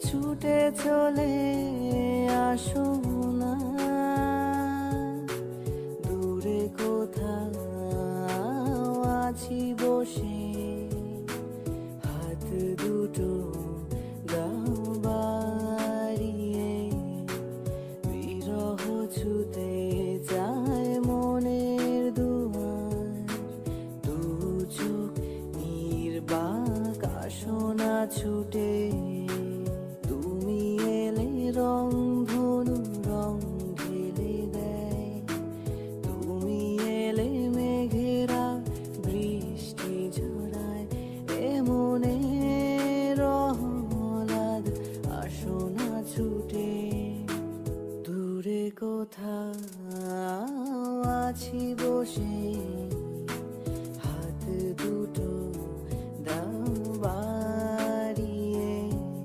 ছুটে চলে আসো না, দূরে কোথাও আছি বসে, হাত দুটো দাও বাড়িয়ে, বিরহ ছুতে যায় মনের দুয়ার, দু চোখ নির্বাক আসনা ছুটে, তুমি এলে রং ধনু রং ঢেলে দেয়, তুমি এলে মেঘেরা বৃষ্টি ঝরায়, এমনে রহমলাদ আসনা ছুটে, দূরে কোথাও আছি বসে।